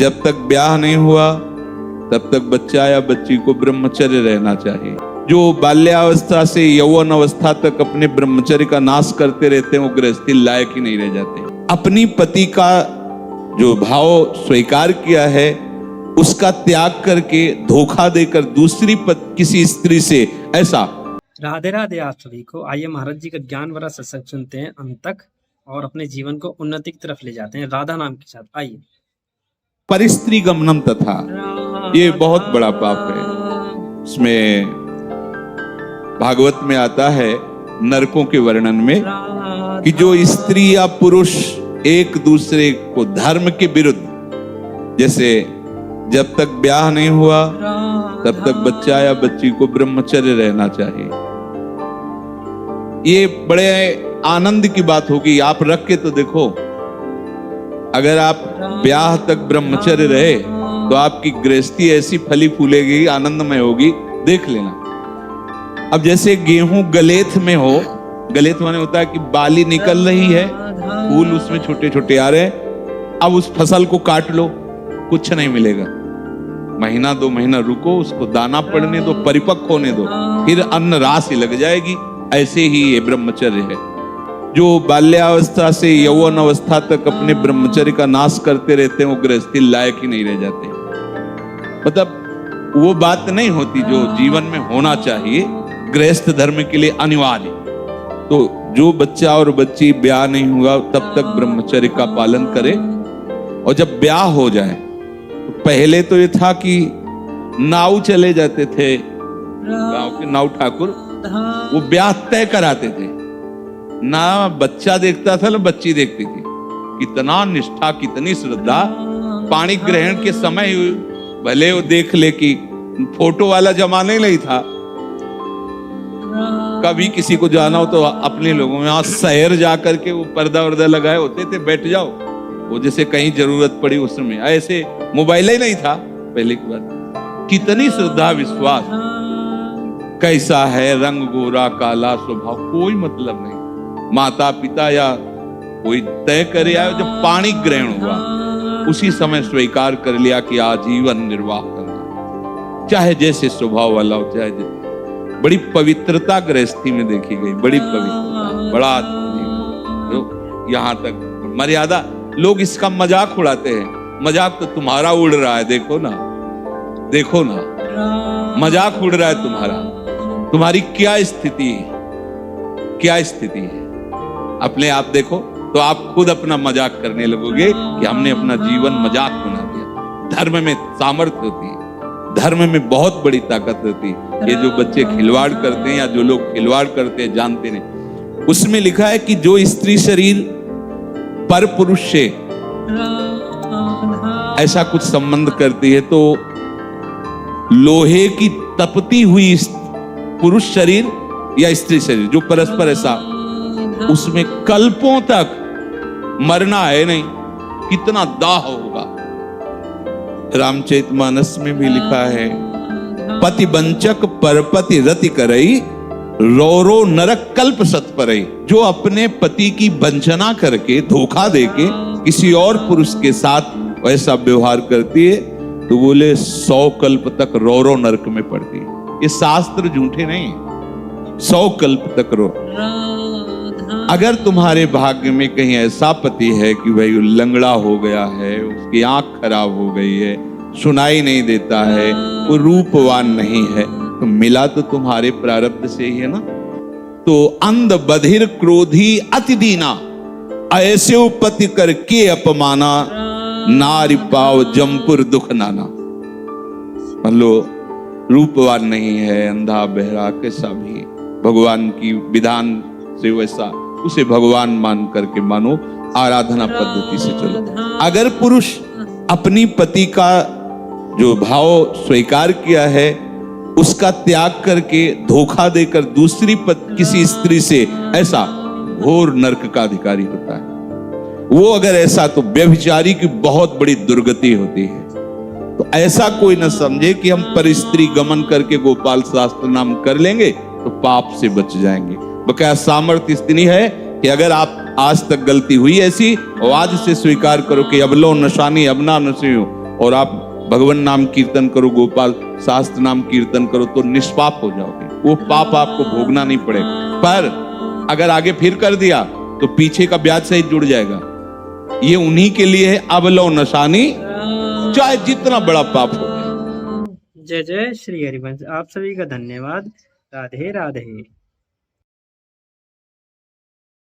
जब तक ब्याह नहीं हुआ तब तक बच्चा या बच्ची को ब्रह्मचर्य रहना चाहिए। जो बाल्यावस्था से यौवन अवस्था तक अपने ब्रह्मचर्य का नाश करते रहते हैं वो गृहस्थी लायक ही नहीं रह जाते। अपनी पति का जो भाव स्वीकार किया है उसका त्याग करके धोखा देकर दूसरी किसी स्त्री से ऐसा। राधे राधे आप सभी को। आइए महाराज जी का ज्ञान भरा सत्संग सुनते हैं अंत तक और अपने जीवन को उन्नति की तरफ ले जाते हैं राधा नाम के साथ। आइए। परिस्त्री गमनम तथा, ये बहुत बड़ा पाप है। इसमें भागवत में आता है नरकों के वर्णन में कि जो स्त्री या पुरुष एक दूसरे को धर्म के विरुद्ध, जैसे जब तक ब्याह नहीं हुआ तब तक बच्चा या बच्ची को ब्रह्मचर्य रहना चाहिए। ये बड़े आनंद की बात होगी। आप रख के तो देखो, अगर आप ब्याह तक ब्रह्मचर्य रहे तो आपकी गृहस्थी ऐसी फली फूलेगी, आनंदमय होगी, देख लेना। अब जैसे गेहूं गलेथ में हो, गलेथ माने होता है कि बाली निकल रही है, फूल उसमें छोटे छोटे आ रहे हैं, अब उस फसल को काट लो, कुछ नहीं मिलेगा। महीना दो महीना रुको, उसको दाना पड़ने दो, परिपक्व होने दो, फिर अन्न राशि लग जाएगी। ऐसे ही ये ब्रह्मचर्य है। जो बाल्यावस्था से यौवन अवस्था तक अपने ब्रह्मचर्य का नाश करते रहते हैं वो गृहस्थी लायक ही नहीं रह जाते। मतलब वो बात नहीं होती जो जीवन में होना चाहिए, गृहस्थ धर्म के लिए अनिवार्य। तो जो बच्चा और बच्ची ब्याह नहीं हुआ तब तक ब्रह्मचर्य का पालन करे, और जब ब्याह हो जाए तो पहले तो ये था कि नाव चले जाते थे, गांव के नाव ठाकुर वो ब्याह तय कराते थे। ना बच्चा देखता था ना बच्ची देखती थी। कितना निष्ठा, कितनी श्रद्धा। पाणी ग्रहण के समय भले वो देख ले कि फोटो वाला जमाना ही नहीं था। कभी किसी को जाना हो तो अपने लोगों में यहाँ शहर जाकर के वो पर्दा वर्दा लगाए होते थे, बैठ जाओ, वो जैसे कहीं जरूरत पड़ी उसमें। ऐसे मोबाइल ही नहीं था पहले की बात। कितनी श्रद्धा, विश्वास। कैसा है, रंग गोरा काला स्वभाव, कोई मतलब नहीं। माता पिता या कोई तय करे आयो, जब पाणी ग्रहण हुआ उसी समय स्वीकार कर लिया कि आजीवन निर्वाह करना, चाहे जैसे स्वभाव वाला हो, चाहे जैसे। बड़ी पवित्रता गृहस्थी में देखी गई, बड़ी पवित्रता, बड़ा यहाँ तक मर्यादा। लोग इसका मजाक उड़ाते हैं। मजाक तो तुम्हारा उड़ रहा है, देखो ना, देखो ना, मजाक उड़ रहा है तुम्हारा। तुम्हारी क्या स्थिति है, क्या स्थिति है, अपने आप देखो तो आप खुद अपना मजाक करने लगोगे कि हमने अपना जीवन मजाक बना दिया। धर्म में सामर्थ्य होती है, धर्म में बहुत बड़ी ताकत होती है। ये जो बच्चे खिलवाड़ करते हैं या जो लोग खिलवाड़ करते हैं जानते नहीं। उसमें लिखा है कि जो स्त्री शरीर पर पुरुष से ऐसा कुछ संबंध करती है तो लोहे की तपती हुई पुरुष शरीर या स्त्री शरीर जो परस्पर ऐसा, उसमें कल्पों तक मरना है नहीं। कितना दाह होगा। रामचरितमानस में भी लिखा है, पति बंचक परपति रति करई, रौरो नरक कल्प सत परई। जो अपने पति की वंचना करके, धोखा देके किसी और पुरुष के साथ वैसा व्यवहार करती है तो बोले 100 कल्प तक रौरो नरक में पड़ती है। ये शास्त्र झूठे नहीं, 100 कल्प तक रो। अगर तुम्हारे भाग्य में कहीं ऐसा पति है कि भाई लंगड़ा हो गया है, उसकी आंख खराब हो गई है, सुनाई नहीं देता है, वो रूपवान नहीं है, तो मिला तो तुम्हारे प्रारब्ध से ही है ना। तो अंध बधिर क्रोधी अति दीना, ऐसे पति करके अपमाना, नारी पाव जमपुर दुख नाना। मान लो रूपवान नहीं है, अंधा बहरा कैसा भी, भगवान की विधान से वैसा, उसे भगवान मान करके मानो, आराधना पद्धति से चलो। अगर पुरुष अपनी पति का जो भाव स्वीकार किया है उसका त्याग करके धोखा देकर दूसरी किसी स्त्री से, ऐसा घोर नरक का अधिकारी होता है वो। अगर ऐसा तो व्यभिचारी की बहुत बड़ी दुर्गति होती है। तो ऐसा कोई न समझे कि हम परिस्त्री गमन करके गोपाल शास्त्र नाम कर लेंगे तो पाप से बच जाएंगे। बकाया सामर्थ्य इतनी है कि अगर आप आज तक गलती हुई ऐसी और आज से स्वीकार करो कि अब लो नशानी अब ना नशी हो, और आप भगवान नाम कीर्तन करो, गोपाल शास्त्र नाम कीर्तन करो तो निष्पाप हो जाओगे, वो पाप आपको भोगना नहीं पड़ेगा। पर अगर आगे फिर कर दिया तो पीछे का ब्याज सहित जुड़ जाएगा। ये उन्हीं के लिए है, अब लो नशानी, चाहे जितना बड़ा पाप हो। जय जय श्री हरिवंश। आप सभी का धन्यवाद। राधे राधे।